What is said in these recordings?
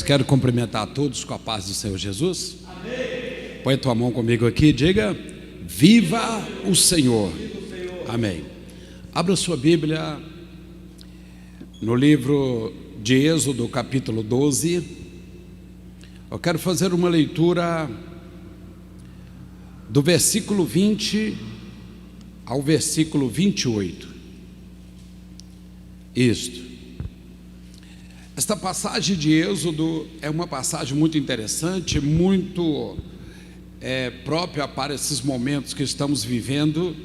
Quero cumprimentar a todos com a paz do Senhor Jesus. Amém. Põe tua mão comigo aqui e diga: viva o Senhor. Amém. Abra sua Bíblia no livro de Êxodo, capítulo 12. Eu quero fazer uma leitura do versículo 20 ao versículo 28. Esta passagem de Êxodo é uma passagem muito interessante, muito própria para esses momentos que estamos vivendo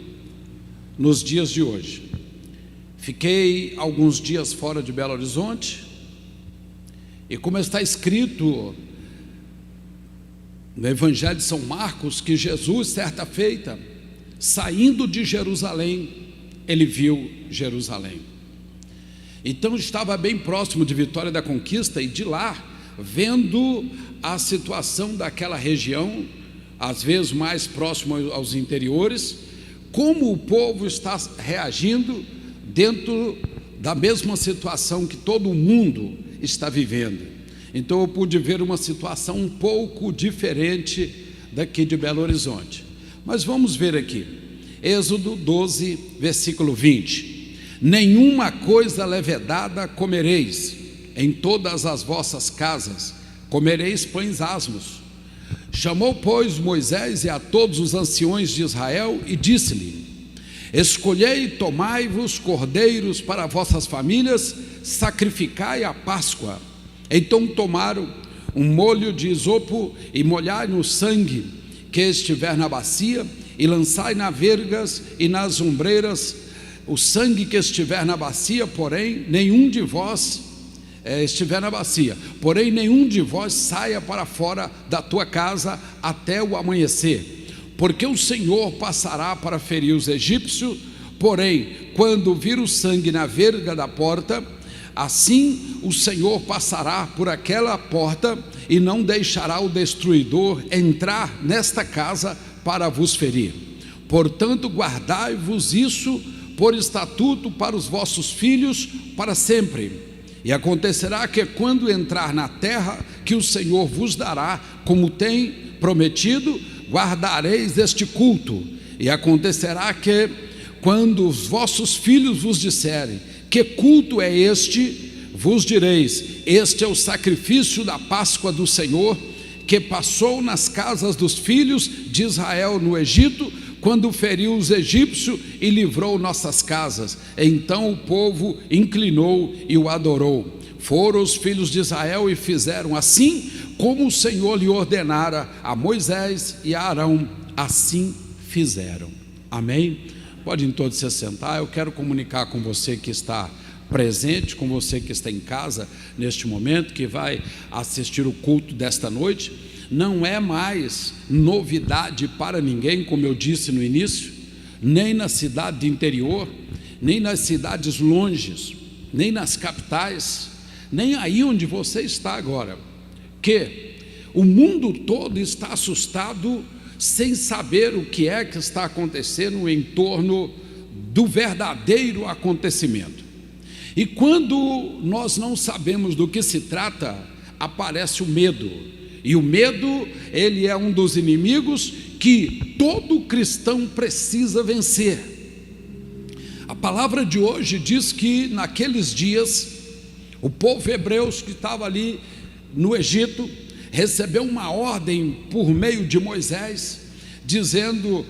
nos dias de hoje. Fiquei alguns dias fora de Belo Horizonte, e como está escrito no Evangelho de São Marcos, que Jesus, certa feita, saindo de Jerusalém, ele viu Jerusalém. Então estava bem próximo de Vitória da Conquista, e de lá, vendo a situação daquela região, às vezes mais próximo aos interiores, como o povo está reagindo dentro da mesma situação que todo mundo está vivendo. Então eu pude ver uma situação um pouco diferente daqui de Belo Horizonte. Mas vamos ver aqui, Êxodo 12, versículo 20. Nenhuma coisa levedada comereis, em todas as vossas casas comereis pães asmos. Chamou, pois, Moisés e a todos os anciões de Israel e disse-lhe: escolhei e tomai-vos cordeiros para vossas famílias, sacrificai a Páscoa. Então tomaram um molho de isopo e molhai no sangue que estiver na bacia, e lançai nas vergas e nas ombreiras o sangue que estiver na bacia, porém nenhum de vós nenhum de vós saia para fora da tua casa até o amanhecer, porque o Senhor passará para ferir os egípcios. Porém, quando vir o sangue na verga da porta, assim o Senhor passará por aquela porta e não deixará o destruidor entrar nesta casa para vos ferir. Portanto, guardai-vos isso por estatuto para os vossos filhos para sempre. E acontecerá que quando entrar na terra que o Senhor vos dará, como tem prometido, guardareis este culto. E acontecerá que quando os vossos filhos vos disserem: que culto é este? Vos direis: este é o sacrifício da Páscoa do Senhor, que passou nas casas dos filhos de Israel no Egito, quando feriu os egípcios e livrou nossas casas. Então o povo inclinou e o adorou. Foram os filhos de Israel e fizeram assim como o Senhor lhe ordenara a Moisés e a Arão, assim fizeram. Amém? Podem todos se sentar. Eu quero comunicar com você que está presente, com você que está em casa neste momento, que vai assistir o culto desta noite. Não é mais novidade para ninguém, como eu disse no início, nem na cidade de interior, nem nas cidades longes, nem nas capitais, nem aí onde você está agora, que o mundo todo está assustado, sem saber o que é que está acontecendo em torno do verdadeiro acontecimento. E quando nós não sabemos do que se trata, aparece o medo. E o medo, ele é um dos inimigos que todo cristão precisa vencer. A palavra de hoje diz que naqueles dias, o povo hebreu que estava ali no Egito, recebeu uma ordem por meio de Moisés, dizendo: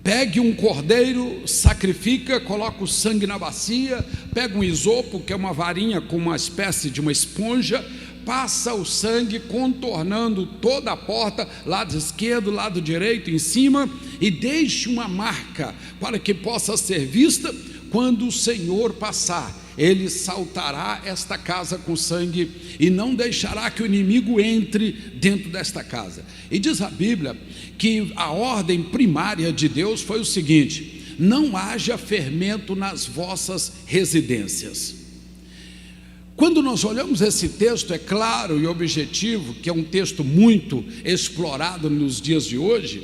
pegue um cordeiro, sacrifica, coloca o sangue na bacia, pega um isopo, que é uma varinha com uma espécie de uma esponja, passa o sangue contornando toda a porta, lado esquerdo, lado direito, em cima, e deixe uma marca para que possa ser vista. Quando o Senhor passar, ele saltará esta casa com sangue e não deixará que o inimigo entre dentro desta casa. E diz a Bíblia que a ordem primária de Deus foi o seguinte: não haja fermento nas vossas residências. Quando nós olhamos esse texto, é claro e objetivo que é um texto muito explorado nos dias de hoje,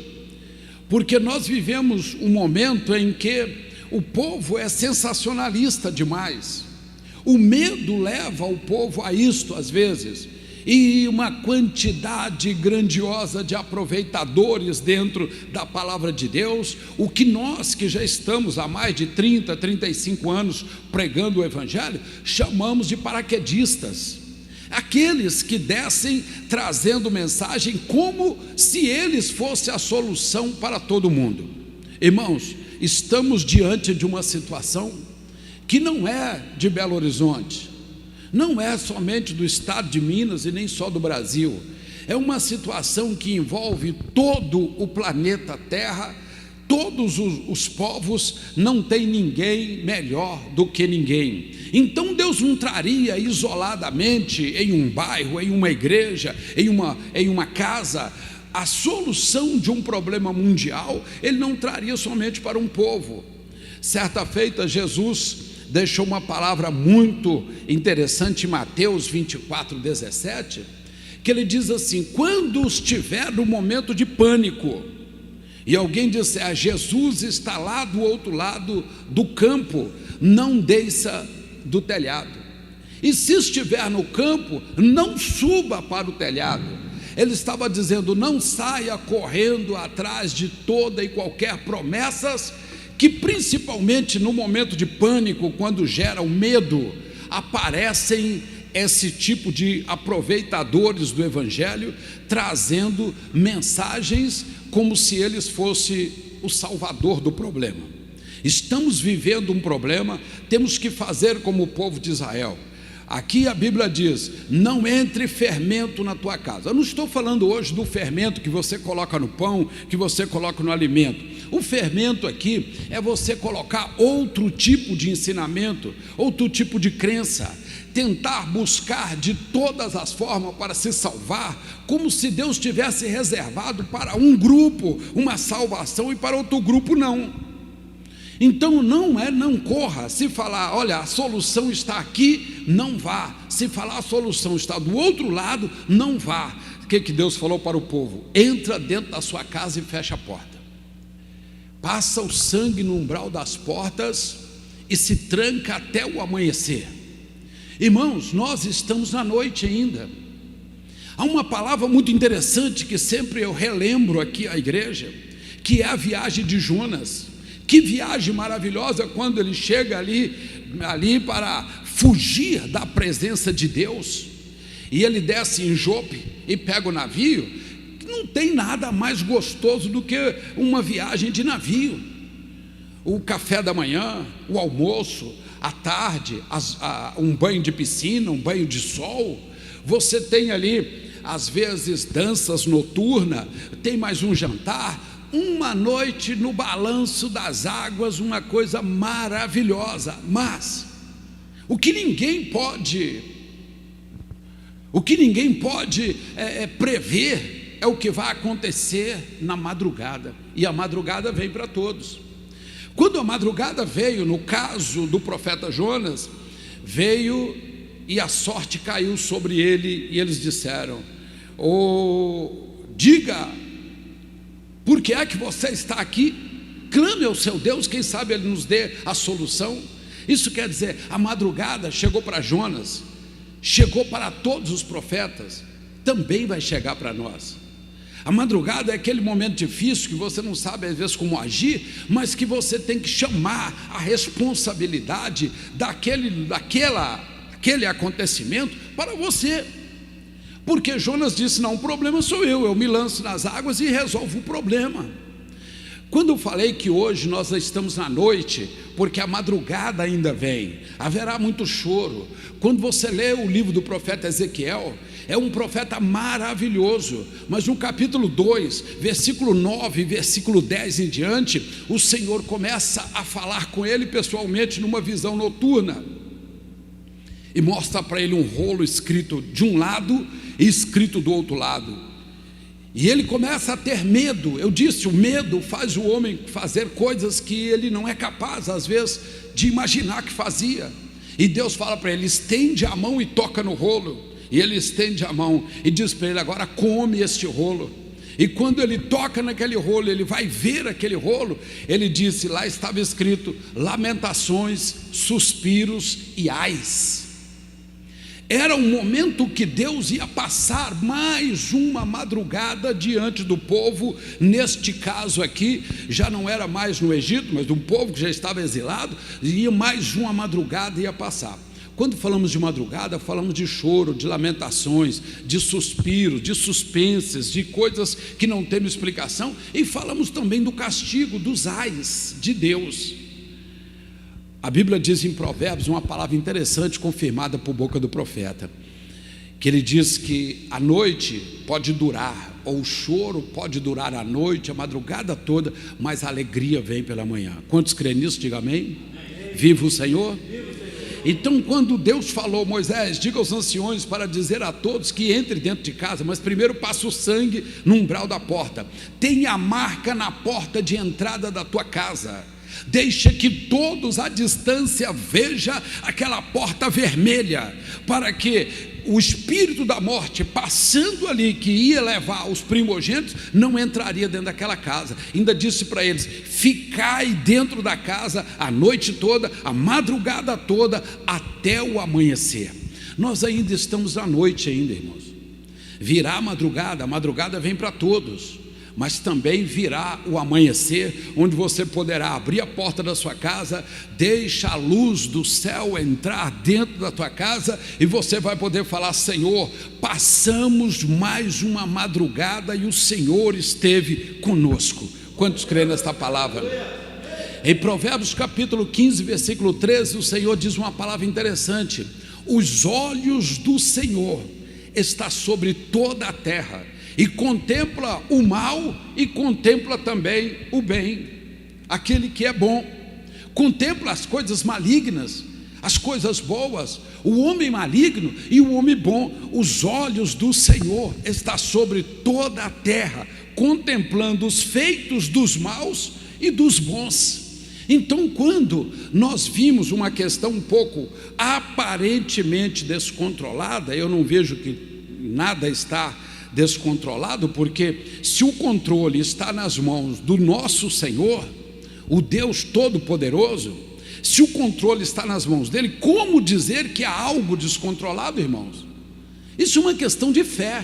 porque nós vivemos um momento em que o povo é sensacionalista demais. O medo leva o povo a isto às vezes, e uma quantidade grandiosa de aproveitadores dentro da palavra de Deus, o que nós que já estamos há mais de 30, 35 anos pregando o Evangelho, chamamos de paraquedistas, aqueles que descem trazendo mensagem como se eles fossem a solução para todo mundo. Irmãos, estamos diante de uma situação que não é de Belo Horizonte, não é somente do estado de Minas e nem só do Brasil, é uma situação que envolve todo o planeta Terra, todos os povos, não tem ninguém melhor do que ninguém. Então Deus não traria isoladamente em um bairro, em uma igreja, em uma casa, a solução de um problema mundial. Ele não traria somente para um povo. Certa feita Jesus deixou uma palavra muito interessante em Mateus 24:17, que ele diz assim: quando estiver no momento de pânico, e alguém disser, Jesus está lá do outro lado do campo, não desça do telhado, e se estiver no campo, não suba para o telhado. Ele estava dizendo, não saia correndo atrás de toda e qualquer promessas, que principalmente no momento de pânico, quando gera o medo, aparecem esse tipo de aproveitadores do Evangelho, trazendo mensagens como se eles fossem o salvador do problema. Estamos vivendo um problema, temos que fazer como o povo de Israel. Aqui a Bíblia diz, não entre fermento na tua casa. Eu não estou falando hoje do fermento que você coloca no pão, que você coloca no alimento. O fermento aqui é você colocar outro tipo de ensinamento, outro tipo de crença, tentar buscar de todas as formas para se salvar, como se Deus tivesse reservado para um grupo uma salvação e para outro grupo não. Então não corra. Se falar, olha, a solução está aqui, não vá. Se falar a solução está do outro lado, não vá. O que Deus falou para o povo? Entra dentro da sua casa e fecha a porta. Passa o sangue no umbral das portas e se tranca até o amanhecer. Irmãos, nós estamos na noite ainda. Há uma palavra muito interessante que sempre eu relembro aqui à igreja, que é a viagem de Jonas. Que viagem maravilhosa quando ele chega ali para fugir da presença de Deus, e ele desce em Jope e pega o navio. Não tem nada mais gostoso do que uma viagem de navio. O café da manhã, o almoço, à tarde, um banho de piscina, um banho de sol. Você tem ali, às vezes, danças noturnas, tem mais um jantar, uma noite no balanço das águas, uma coisa maravilhosa. Mas o que ninguém pode prever é o que vai acontecer na madrugada, e a madrugada vem para todos. Quando a madrugada veio, no caso do profeta Jonas, veio e a sorte caiu sobre ele, e eles disseram, diga, por que é que você está aqui? Clame ao seu Deus, quem sabe ele nos dê a solução. Isso quer dizer, a madrugada chegou para Jonas, chegou para todos os profetas, também vai chegar para nós. A madrugada é aquele momento difícil que você não sabe às vezes como agir, mas que você tem que chamar a responsabilidade daquele acontecimento para você. Porque Jonas disse, não, o problema sou eu me lanço nas águas e resolvo o problema. Quando eu falei que hoje nós estamos na noite, porque a madrugada ainda vem, haverá muito choro. Quando você lê o livro do profeta Ezequiel, é um profeta maravilhoso, mas no capítulo 2, versículo 9, versículo 10 em diante, o Senhor começa a falar com ele pessoalmente numa visão noturna, e mostra para ele um rolo escrito de um lado e escrito do outro lado, e ele começa a ter medo. Eu disse, o medo faz o homem fazer coisas que ele não é capaz às vezes de imaginar que fazia, e Deus fala para ele, estende a mão e toca no rolo, e ele estende a mão e diz para ele, agora come este rolo. E quando ele toca naquele rolo, ele vai ver aquele rolo, ele disse, lá estava escrito, lamentações, suspiros e ais. Era um momento que Deus ia passar mais uma madrugada diante do povo. Neste caso aqui, já não era mais no Egito, mas um povo que já estava exilado, ia mais uma madrugada ia passar. Quando falamos de madrugada, falamos de choro, de lamentações, de suspiros, de suspenses, de coisas que não têm explicação, e falamos também do castigo, dos ais de Deus. A Bíblia diz em Provérbios uma palavra interessante, confirmada por boca do profeta, que ele diz que a noite pode durar, ou o choro pode durar a noite, a madrugada toda, mas a alegria vem pela manhã. Quantos creem nisso? Diga amém. Viva o Senhor. Então, quando Deus falou, Moisés, diga aos anciões para dizer a todos que entre dentro de casa, mas primeiro passa o sangue no umbral da porta, tenha a marca na porta de entrada da tua casa, deixa que todos à distância vejam aquela porta vermelha, para que o espírito da morte passando ali, que ia levar os primogênitos, não entraria dentro daquela casa. Ainda disse para eles: ficai dentro da casa a noite toda, a madrugada toda, até o amanhecer. Nós ainda estamos à noite ainda, irmãos. Virá a madrugada vem para todos, mas também virá o amanhecer, onde você poderá abrir a porta da sua casa, deixa a luz do céu entrar dentro da tua casa, e você vai poder falar: Senhor, passamos mais uma madrugada e o Senhor esteve conosco. Quantos creem nesta palavra? Em Provérbios capítulo 15, versículo 13, o Senhor diz uma palavra interessante: os olhos do Senhor estão sobre toda a terra, e contempla o mal e contempla também o bem. Aquele que é bom contempla as coisas malignas, as coisas boas, o homem maligno e o homem bom. Os olhos do Senhor estão sobre toda a terra, contemplando os feitos dos maus e dos bons. Então, quando nós vimos uma questão um pouco aparentemente descontrolada, eu não vejo que nada está descontrolado, porque se o controle está nas mãos do nosso Senhor, o Deus Todo-Poderoso, se o controle está nas mãos dele, como dizer que há algo descontrolado, irmãos? Isso é uma questão de fé.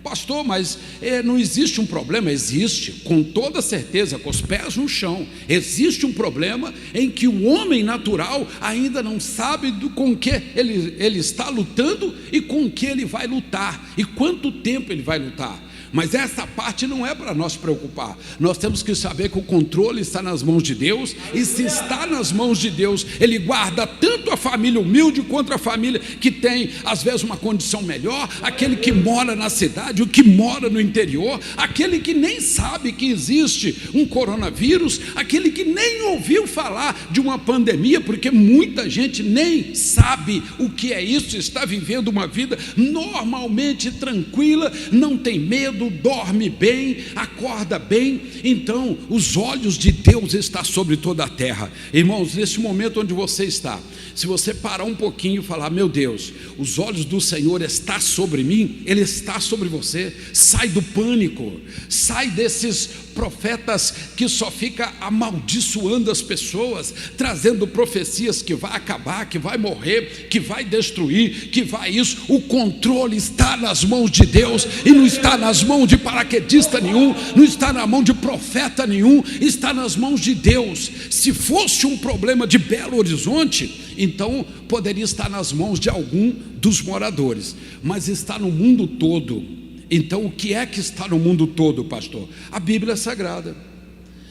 Pastor, mas não existe um problema? Existe, com toda certeza, com os pés no chão. Existe um problema em que o homem natural ainda não sabe com que ele está lutando e com que ele vai lutar, e quanto tempo ele vai lutar. Mas essa parte não é para nós preocupar. Nós temos que saber que o controle está nas mãos de Deus, e se está nas mãos de Deus, Ele guarda tanto a família humilde quanto a família que tem às vezes uma condição melhor, aquele que mora na cidade, o que mora no interior, aquele que nem sabe que existe um coronavírus, aquele que nem ouviu falar de uma pandemia, porque muita gente nem sabe o que é isso, está vivendo uma vida normalmente tranquila, não tem medo, dorme bem, acorda bem. Então os olhos de Deus estão sobre toda a terra. Irmãos, nesse momento onde você está, se você parar um pouquinho e falar: meu Deus, os olhos do Senhor estão sobre mim, Ele está sobre você. Sai do pânico, sai desses profetas que só fica amaldiçoando as pessoas, trazendo profecias que vai acabar, que vai morrer, que vai destruir, que vai isso. O controle está nas mãos de Deus, e não está nas mãos de paraquedista nenhum, não está na mão de profeta nenhum, está nas mãos de Deus. Se fosse um problema de Belo Horizonte, então poderia estar nas mãos de algum dos moradores, mas está no mundo todo. Então o que é que está no mundo todo, pastor? A Bíblia Sagrada.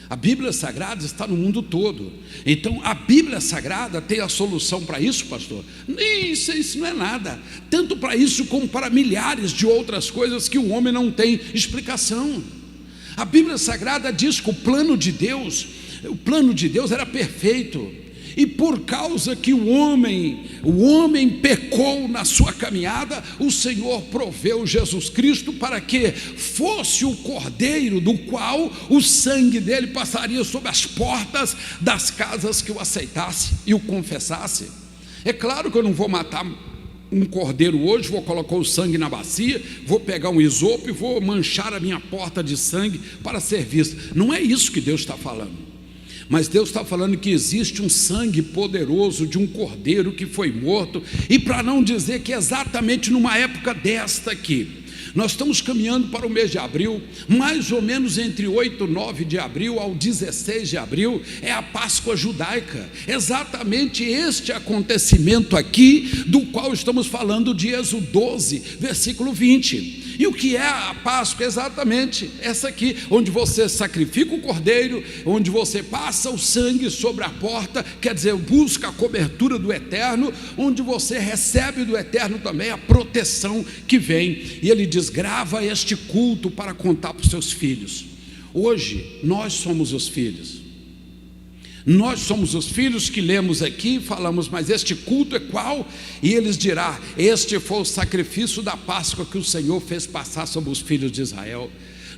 A Bíblia Sagrada está no mundo todo. Então a Bíblia Sagrada tem a solução para isso, pastor? Isso não é nada. Tanto para isso como para milhares de outras coisas que o homem não tem explicação. A Bíblia Sagrada diz que o plano de Deus era perfeito. E por causa que o homem pecou na sua caminhada, o Senhor proveu Jesus Cristo para que fosse o cordeiro do qual o sangue dele passaria sobre as portas das casas que o aceitasse e o confessasse. É claro que eu não vou matar um cordeiro hoje, vou colocar o sangue na bacia, vou pegar um isopo e vou manchar a minha porta de sangue para ser vista. Não é isso que Deus está falando. Mas Deus está falando que existe um sangue poderoso de um cordeiro que foi morto, e para não dizer que exatamente numa época desta aqui, nós estamos caminhando para o mês de abril, mais ou menos entre 8 e 9 de abril ao 16 de abril, é a Páscoa judaica, exatamente este acontecimento aqui, do qual estamos falando de Êxodo 12, versículo 20. E o que é a Páscoa? Exatamente essa aqui, onde você sacrifica o cordeiro, onde você passa o sangue sobre a porta, quer dizer, busca a cobertura do Eterno, onde você recebe do Eterno também a proteção que vem. E ele diz: grava este culto para contar para os seus filhos. Hoje nós somos os filhos. Nós somos os filhos que lemos aqui e falamos: mas este culto é qual? E eles dirão: este foi o sacrifício da Páscoa que o Senhor fez passar sobre os filhos de Israel.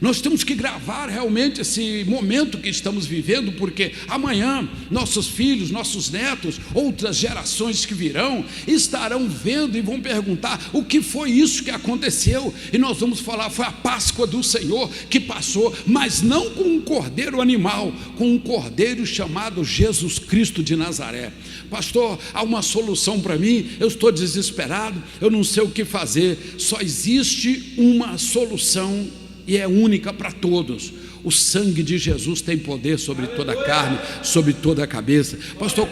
Nós temos que gravar realmente esse momento que estamos vivendo, porque amanhã nossos filhos, nossos netos, outras gerações que virão, estarão vendo e vão perguntar: o que foi isso que aconteceu? E nós vamos falar: foi a Páscoa do Senhor que passou, mas não com um cordeiro animal, com um cordeiro chamado Jesus Cristo de Nazaré. Pastor, há uma solução para mim? Eu estou desesperado, eu não sei o que fazer. Só existe uma solução, e é única para todos: o sangue de Jesus tem poder sobre toda a carne, sobre toda a cabeça. Pastor,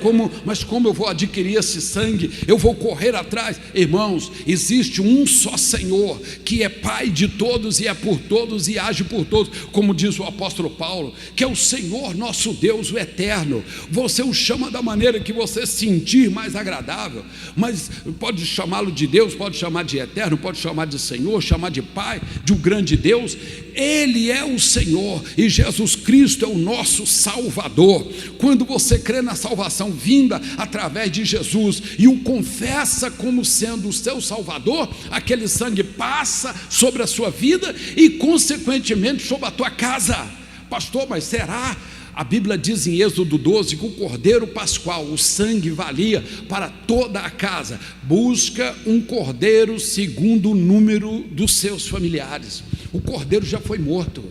mas como eu vou adquirir esse sangue? Eu vou correr atrás? Irmãos, existe um só Senhor, que é Pai de todos e é por todos e age por todos, como diz o apóstolo Paulo, que é o Senhor nosso Deus, o Eterno. Você o chama da maneira que você sentir mais agradável, mas pode chamá-lo de Deus, pode chamar de Eterno, pode chamar de Senhor, chamar de Pai, de um grande Deus. Ele é o Senhor, e Jesus Cristo é o nosso Salvador. Quando você crê na salvação vinda através de Jesus e o confessa como sendo o seu Salvador, aquele sangue passa sobre a sua vida e consequentemente sobre a tua casa. Pastor, mas será? A Bíblia diz em Êxodo 12 que o cordeiro pascual, o sangue valia para toda a casa. Busca um cordeiro segundo o número dos seus familiares. O cordeiro já foi morto,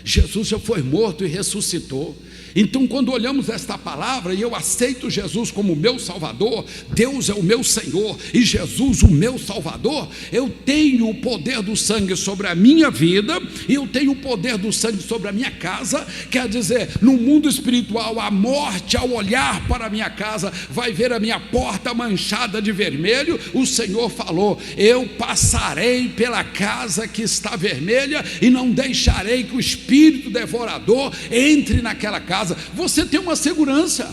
Jesus já foi morto e ressuscitou. Então, quando olhamos esta palavra e eu aceito Jesus como meu Salvador, Deus é o meu Senhor e Jesus o meu Salvador, eu tenho o poder do sangue sobre a minha vida e eu tenho o poder do sangue sobre a minha casa. Quer dizer, no mundo espiritual, a morte, ao olhar para a minha casa, vai ver a minha porta manchada de vermelho. O Senhor falou: eu passarei pela casa que está vermelha e não deixarei que o espírito devorador entre naquela casa. Você tem uma segurança,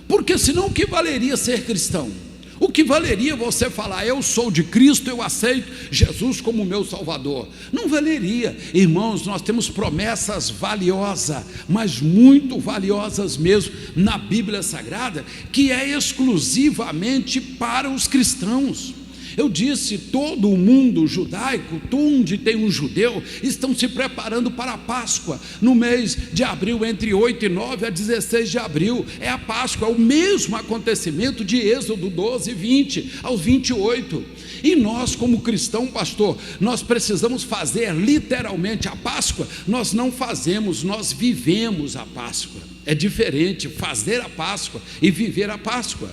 porque senão o que valeria ser cristão? O que valeria você falar: eu sou de Cristo, eu aceito Jesus como meu Salvador? Não valeria. Irmãos, nós temos promessas valiosas, mas muito valiosas mesmo, na Bíblia Sagrada, que é exclusivamente para os cristãos. Eu disse: todo o mundo judaico, onde tem um judeu, estão se preparando para a Páscoa, no mês de abril, entre 8 e 9 a 16 de abril, é a Páscoa, é o mesmo acontecimento de Êxodo 12, 20 aos 28, e nós como cristão, pastor, nós precisamos fazer literalmente a Páscoa. Nós não fazemos, nós vivemos a Páscoa. É diferente fazer a Páscoa e viver a Páscoa.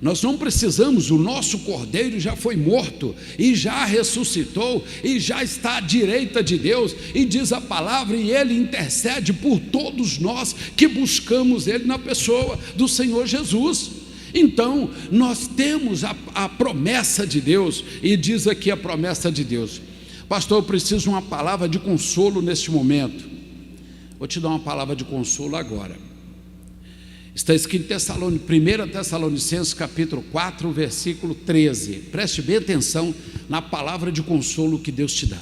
Nós não precisamos, o nosso cordeiro já foi morto e já ressuscitou e já está à direita de Deus, e diz a palavra, e ele intercede por todos nós que buscamos ele na pessoa do Senhor Jesus. Então nós temos a promessa de Deus, e diz aqui a promessa de Deus. Pastor, eu preciso de uma palavra de consolo neste momento. Vou te dar uma palavra de consolo agora. Está escrito em 1 Tessalonicenses capítulo 4, versículo 13. Preste bem atenção na palavra de consolo que Deus te dá.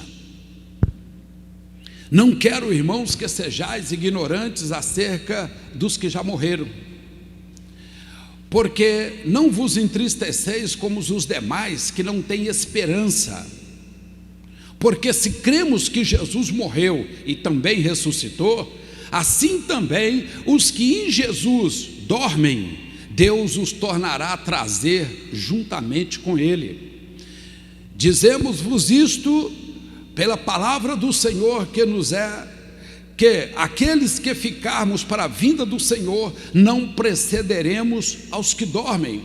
Não quero, irmãos, que sejais ignorantes acerca dos que já morreram, porque não vos entristeceis como os demais que não têm esperança. Porque se cremos que Jesus morreu e também ressuscitou, assim também os que em Jesus dormem, Deus os tornará a trazer juntamente com Ele. Dizemos-vos isto pela palavra do Senhor que nos é que aqueles que ficarmos para a vinda do Senhor não precederemos aos que dormem,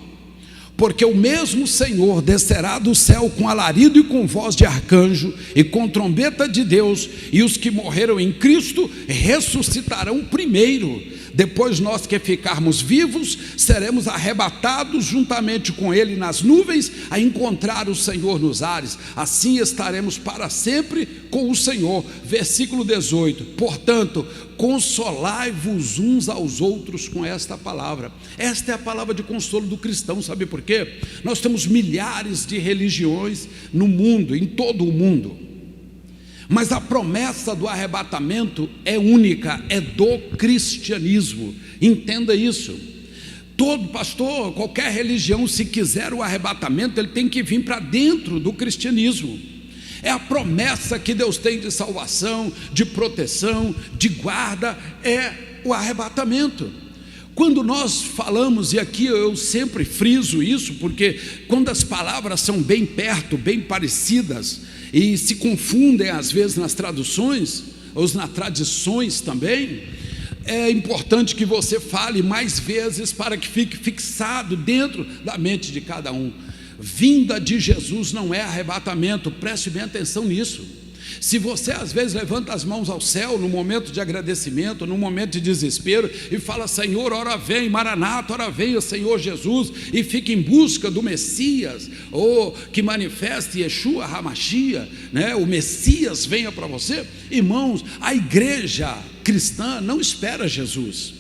porque o mesmo Senhor descerá do céu com alarido e com voz de arcanjo e com trombeta de Deus, e os que morreram em Cristo ressuscitarão primeiro. Depois nós que ficarmos vivos seremos arrebatados juntamente com Ele nas nuvens, a encontrar o Senhor nos ares. Assim estaremos para sempre com o Senhor. Versículo 18: portanto, consolai-vos uns aos outros com esta palavra. Esta é a palavra de consolo do cristão. Sabe por quê? Nós temos milhares de religiões no mundo, em todo o mundo, mas a promessa do arrebatamento é única, é do cristianismo. Entenda isso. Todo pastor, qualquer religião, se quiser o arrebatamento, ele tem que vir para dentro do cristianismo. É a promessa que Deus tem de salvação, de proteção, de guarda, é o arrebatamento. Quando nós falamos, e aqui eu sempre friso isso, porque quando as palavras são bem perto, bem parecidas, e se confundem às vezes nas traduções, ou nas tradições também, é importante que você fale mais vezes para que fique fixado dentro da mente de cada um. Vinda de Jesus não é arrebatamento, preste bem atenção nisso. Se você às vezes levanta as mãos ao céu no momento de agradecimento, no momento de desespero, e fala: Senhor, ora vem, Maranata, ora vem o Senhor Jesus, e fica em busca do Messias, ou que manifeste Yeshua HaMashiach, né? O Messias venha para você. Irmãos, a igreja cristã não espera Jesus,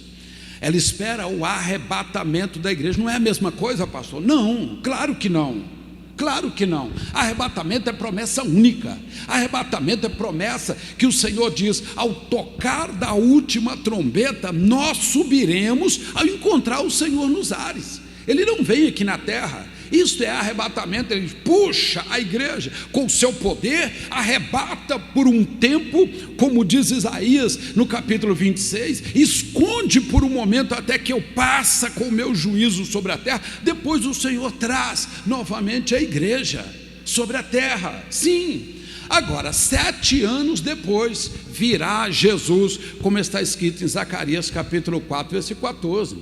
ela espera o arrebatamento da igreja. Não é a mesma coisa, pastor? Não, claro que não. Claro que não. Arrebatamento é promessa única. Arrebatamento é promessa que o Senhor diz: ao tocar da última trombeta, nós subiremos ao encontrar o Senhor nos ares. Ele não vem aqui na terra. Isso é arrebatamento. Ele puxa a igreja com o seu poder, arrebata por um tempo, como diz Isaías no capítulo 26, esconde por um momento até que eu passe com o meu juízo sobre a terra. Depois o Senhor traz novamente a igreja sobre a terra. Sim. Agora, 7 anos depois, virá Jesus, como está escrito em Zacarias capítulo 4, versículo 14,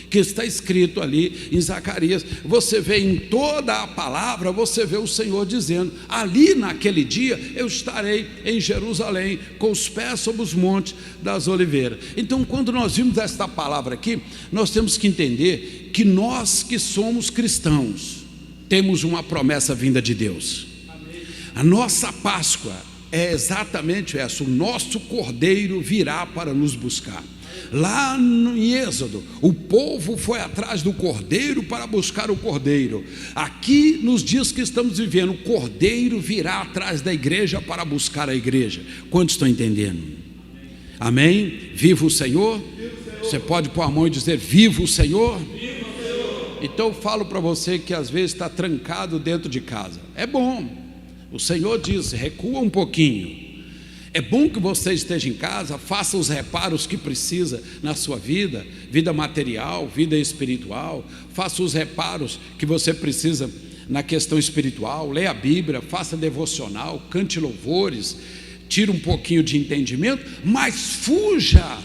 que está escrito ali em Zacarias. Você vê em toda a palavra, você vê o Senhor dizendo: ali naquele dia eu estarei em Jerusalém, com os pés sobre os montes das oliveiras. Então, quando nós vimos esta palavra aqui, nós temos que entender que nós que somos cristãos temos uma promessa vinda de Deus. A nossa Páscoa é exatamente essa: o nosso Cordeiro virá para nos buscar. Lá em Êxodo, o povo foi atrás do Cordeiro para buscar o Cordeiro. Aqui, nos dias que estamos vivendo, o Cordeiro virá atrás da igreja para buscar a igreja. Quantos estão entendendo? Amém? Viva o Senhor. Você pode pôr a mão e dizer: viva o Senhor. Então eu falo para você que às vezes está trancado dentro de casa. É bom. O Senhor diz: recua um pouquinho. É bom que você esteja em casa, faça os reparos que precisa na sua vida, vida material, vida espiritual. Faça os reparos que você precisa na questão espiritual. Leia a Bíblia, faça devocional, cante louvores, tire um pouquinho de entendimento, mas fuja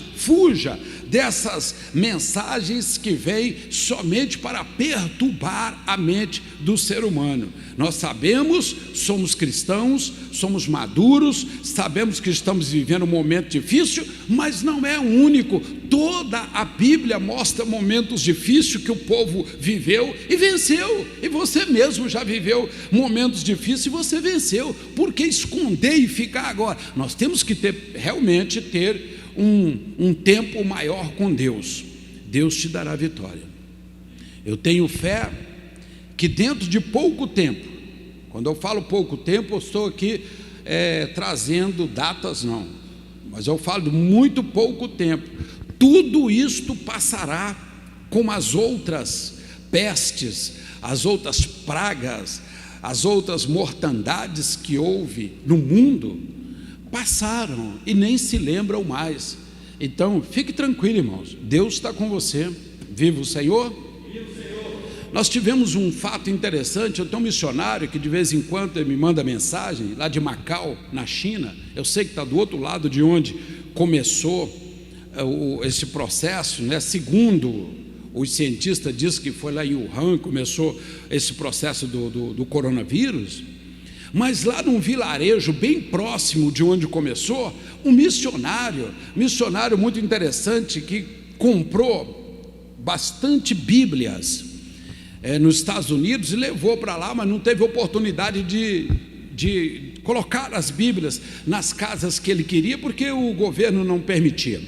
dessas mensagens que vêm somente para perturbar a mente do ser humano. Nós sabemos, somos cristãos, somos maduros, sabemos que estamos vivendo um momento difícil, mas não é o único. Toda a Bíblia mostra momentos difíceis que o povo viveu e venceu, e você mesmo já viveu momentos difíceis e você venceu. Por que esconder e ficar agora? Nós temos que realmente ter um tempo maior com Deus. Deus te dará vitória. Eu tenho fé que dentro de pouco tempo, quando eu falo pouco tempo, eu estou aqui trazendo datas, não, mas eu falo de muito pouco tempo, tudo isto passará, como as outras pestes, as outras pragas, as outras mortandades que houve no mundo, passaram e nem se lembram mais. Então fique tranquilo, irmãos, Deus está com você. Viva o Senhor. Viva o Senhor. Nós tivemos um fato interessante. Eu tenho um missionário que de vez em quando ele me manda mensagem lá de Macau, na China. Eu sei que está do outro lado de onde começou esse processo, né? Segundo os cientistas dizem que foi lá em Wuhan que começou esse processo do coronavírus. Mas lá num vilarejo bem próximo de onde começou, um missionário muito interessante, que comprou bastante Bíblias nos Estados Unidos e levou para lá, mas não teve oportunidade de colocar as Bíblias nas casas que ele queria, porque o governo não permitia.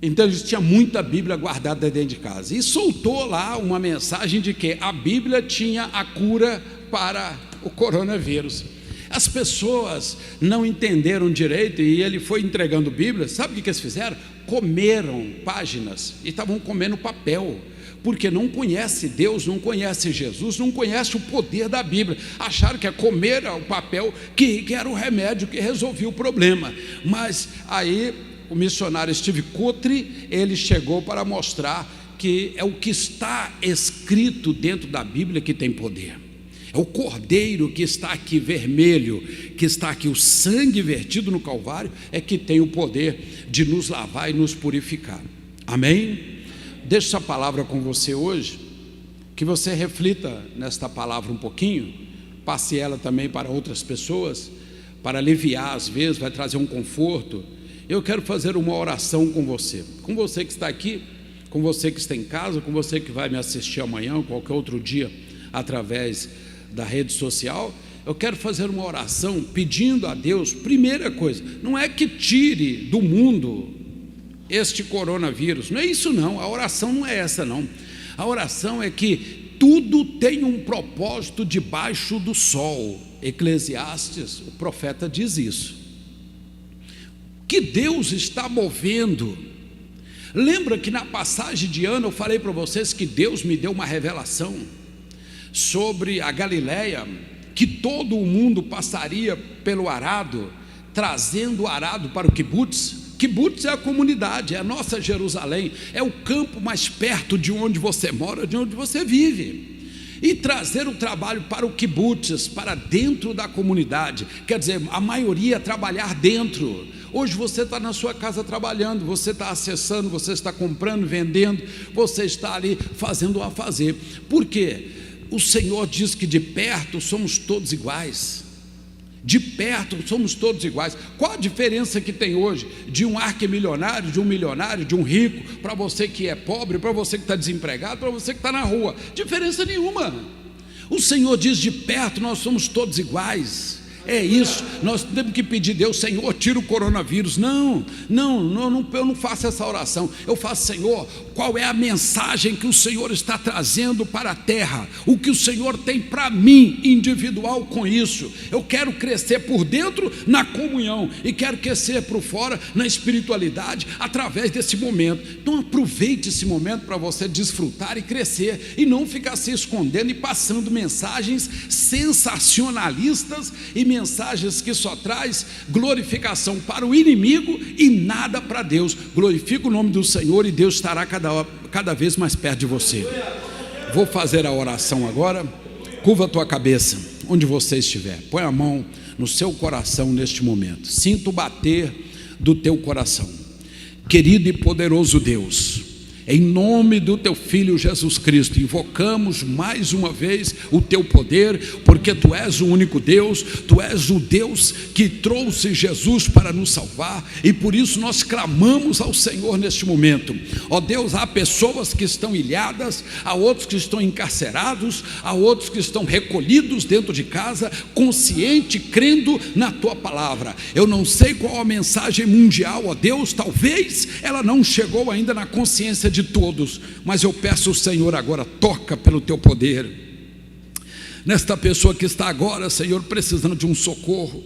Então ele tinha muita Bíblia guardada dentro de casa, e soltou lá uma mensagem de que a Bíblia tinha a cura para o coronavírus. As pessoas não entenderam direito, e ele foi entregando Bíblia. Sabe o que eles fizeram? Comeram páginas, e estavam comendo papel, porque não conhece Deus, não conhece Jesus, não conhece o poder da Bíblia. Acharam que comer o papel que era o remédio que resolvia o problema. Mas aí o missionário Steve Cutry, ele chegou para mostrar que é o que está escrito dentro da Bíblia que tem poder. É o cordeiro que está aqui vermelho, que está aqui, o sangue vertido no Calvário, é que tem o poder de nos lavar e nos purificar. Amém? Deixo essa palavra com você hoje, que você reflita nesta palavra um pouquinho, passe ela também para outras pessoas, para aliviar às vezes, vai trazer um conforto. Eu quero fazer uma oração com você que está aqui, com você que está em casa, com você que vai me assistir amanhã ou qualquer outro dia através da rede social. Eu quero fazer uma oração pedindo a Deus. Primeira coisa, não é que tire do mundo este coronavírus, não é isso não, a oração não é essa não. A oração é que tudo tem um propósito debaixo do sol. Eclesiastes, o profeta diz isso, que Deus está movendo. Lembra que na passagem de ano eu falei para vocês que Deus me deu uma revelação sobre a Galileia, que todo o mundo passaria pelo arado, trazendo o arado para o kibutz. Kibutz é a comunidade, é a nossa Jerusalém, é o campo mais perto de onde você mora, de onde você vive, e trazer o trabalho para o kibutz, para dentro da comunidade. Quer dizer, a maioria trabalhar dentro. Hoje você está na sua casa trabalhando, você está acessando, você está comprando, vendendo, você está ali fazendo o a fazer. Por quê? O Senhor diz que de perto somos todos iguais. De perto somos todos iguais. Qual a diferença que tem hoje de um arquimilionário, de um milionário, de um rico, para você que é pobre, para você que está desempregado, para você que está na rua? Diferença nenhuma. O Senhor diz: de perto nós somos todos iguais. É isso, nós temos que pedir a Deus: Senhor, tira o coronavírus. Não, eu não faço essa oração. Eu faço: Senhor, qual é a mensagem que o Senhor está trazendo para a terra? O que o Senhor tem para mim, individual, com isso? Eu quero crescer por dentro na comunhão, e quero crescer por fora na espiritualidade, através desse momento. Então aproveite esse momento para você desfrutar e crescer, e não ficar se escondendo e passando mensagens sensacionalistas e mensagens que só traz glorificação para o inimigo e nada para Deus. Glorifica o nome do Senhor, e Deus estará cada vez mais perto de você. Vou fazer a oração agora. Curva a tua cabeça onde você estiver, põe a mão no seu coração neste momento, sinta o bater do teu coração. Querido e poderoso Deus, em nome do teu Filho Jesus Cristo, invocamos mais uma vez o teu poder, porque tu és o único Deus, tu és o Deus que trouxe Jesus para nos salvar, e por isso nós clamamos ao Senhor neste momento. Ó Deus, há pessoas que estão ilhadas, há outros que estão encarcerados, há outros que estão recolhidos dentro de casa, consciente, crendo na tua palavra. Eu não sei qual a mensagem mundial, ó Deus, talvez ela não chegou ainda na consciência de todos, mas eu peço ao Senhor agora: toca pelo teu poder nesta pessoa que está agora, Senhor, precisando de um socorro,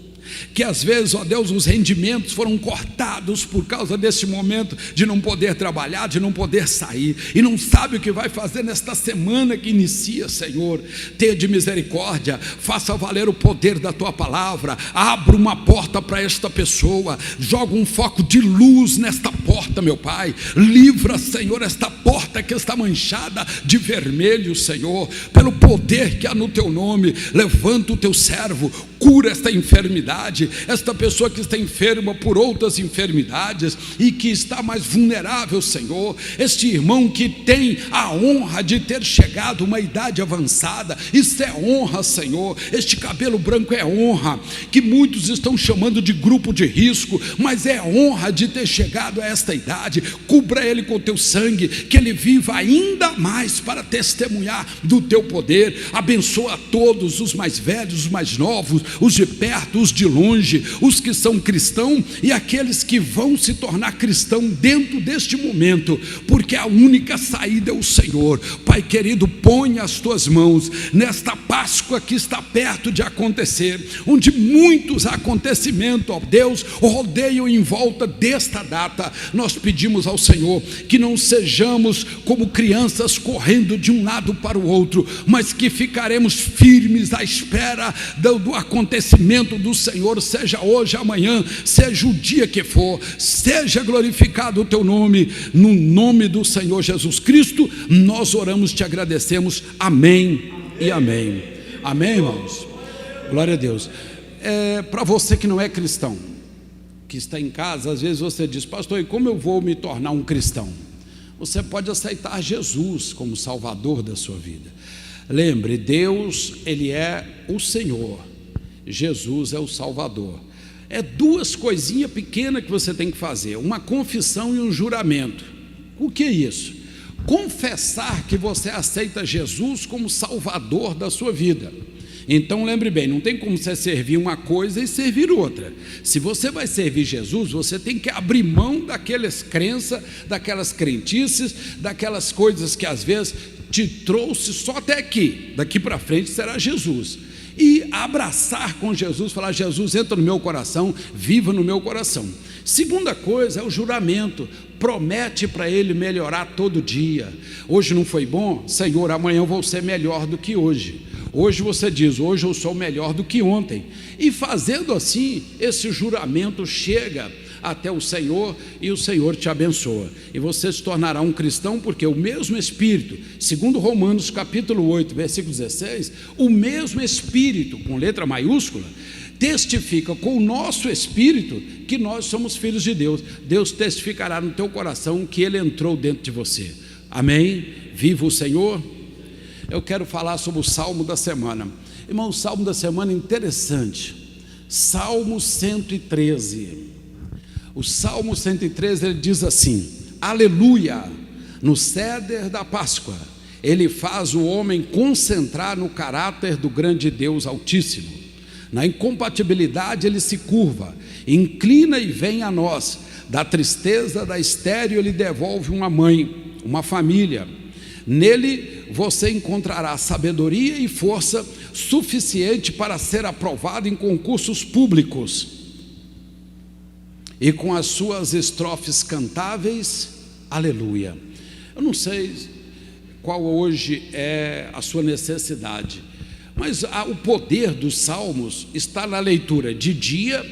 que às vezes, ó Deus, os rendimentos foram cortados por causa desse momento de não poder trabalhar, de não poder sair, e não sabe o que vai fazer nesta semana que inicia. Senhor, tenha de misericórdia, faça valer o poder da tua palavra, abra uma porta para esta pessoa, joga um foco de luz nesta porta, meu Pai, livra, Senhor, esta porta que está manchada de vermelho, Senhor, pelo poder que há no teu nome. Levanta o teu servo, cura esta enfermidade, esta pessoa que está enferma por outras enfermidades e que está mais vulnerável, Senhor, este irmão que tem a honra de ter chegado a uma idade avançada, isso é honra, Senhor. Este cabelo branco é honra, que muitos estão chamando de grupo de risco, mas é honra de ter chegado a esta idade. Cubra ele com o teu sangue, que ele viva ainda mais para testemunhar do teu poder. Abençoa a todos, os mais velhos, os mais novos, os de perto, os de longe, os que são cristãos e aqueles que vão se tornar cristão dentro deste momento, porque a única saída é o Senhor. Pai querido, põe as tuas mãos nesta Páscoa que está perto de acontecer, onde muitos acontecimentos, ó Deus, rodeiam em volta desta data. Nós pedimos ao Senhor que não sejamos como crianças correndo de um lado para o outro, mas que ficaremos firmes à espera do acontecimento do Senhor, seja hoje, amanhã, seja o dia que for. Seja glorificado o teu nome, no nome do Senhor Jesus Cristo nós oramos, te agradecemos, amém e amém. Amém, irmãos? Glória a Deus. Para você que não é cristão, que está em casa, às vezes você diz: pastor, e como eu vou me tornar um cristão? Você pode aceitar Jesus como Salvador da sua vida. Lembre, Deus, Ele é o Senhor, Jesus é o Salvador. É duas coisinhas pequenas que você tem que fazer: uma confissão e um juramento. O que é isso? Confessar que você aceita Jesus como Salvador da sua vida. Então lembre bem, não tem como você servir uma coisa e servir outra. Se você vai servir Jesus, você tem que abrir mão daquelas crenças, daquelas crentices, daquelas coisas que às vezes te trouxe só até aqui. Daqui para frente será Jesus. E abraçar com Jesus, falar: Jesus, entra no meu coração, viva no meu coração. Segunda coisa é o juramento. Promete para ele melhorar todo dia. Hoje não foi bom? Senhor, amanhã eu vou ser melhor do que hoje. Hoje você diz: hoje eu sou melhor do que ontem. E fazendo assim, esse juramento chega até o Senhor e o Senhor te abençoa. E você se tornará um cristão, porque o mesmo Espírito, segundo Romanos capítulo 8, versículo 16, o mesmo Espírito, com letra maiúscula, testifica com o nosso espírito que nós somos filhos de Deus. Deus testificará no teu coração que Ele entrou dentro de você. Amém? Viva o Senhor. Eu quero falar sobre o Salmo da semana. Irmão, o Salmo da semana é interessante. Salmo 113. O Salmo 113, ele diz assim: aleluia, no ceder da Páscoa, Ele faz o homem concentrar no caráter do grande Deus Altíssimo. Na incompatibilidade ele se curva, inclina e vem a nós. Da tristeza da estéril ele devolve uma mãe, uma família. Nele você encontrará sabedoria e força suficiente para ser aprovado em concursos públicos. E com as suas estrofes cantáveis, aleluia. Eu não sei qual hoje é a sua necessidade, mas o poder dos salmos está na leitura de dia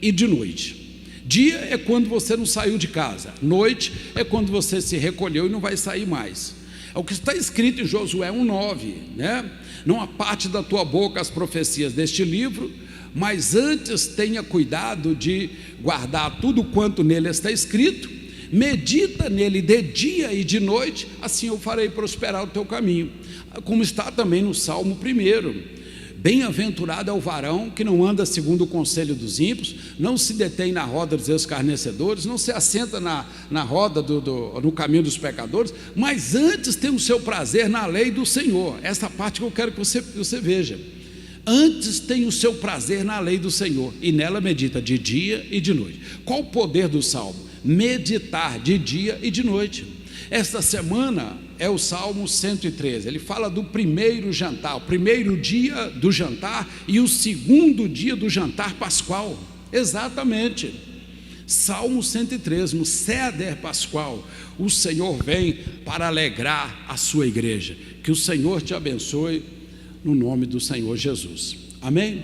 e de noite. Dia é quando você não saiu de casa, noite é quando você se recolheu e não vai sair mais. É o que está escrito em Josué 1,9, né? Não aparte da tua boca as profecias deste livro, mas antes tenha cuidado de guardar tudo quanto nele está escrito, medita nele de dia e de noite, assim eu farei prosperar o teu caminho. Como está também no Salmo 1. Bem-aventurado é o varão que não anda segundo o conselho dos ímpios, não se detém na roda dos escarnecedores, não se assenta na roda no caminho dos pecadores, mas antes tem o seu prazer na lei do Senhor. Essa parte que eu quero que você veja. Antes tem o seu prazer na lei do Senhor, e nela medita de dia e de noite. Qual o poder do Salmo? Meditar de dia e de noite. Esta semana é o Salmo 113, ele fala do primeiro jantar, o primeiro dia do jantar e o segundo dia do jantar pascual. Exatamente, Salmo 113, no ceder pascual, o Senhor vem para alegrar a sua igreja. Que o Senhor te abençoe, no nome do Senhor Jesus, amém?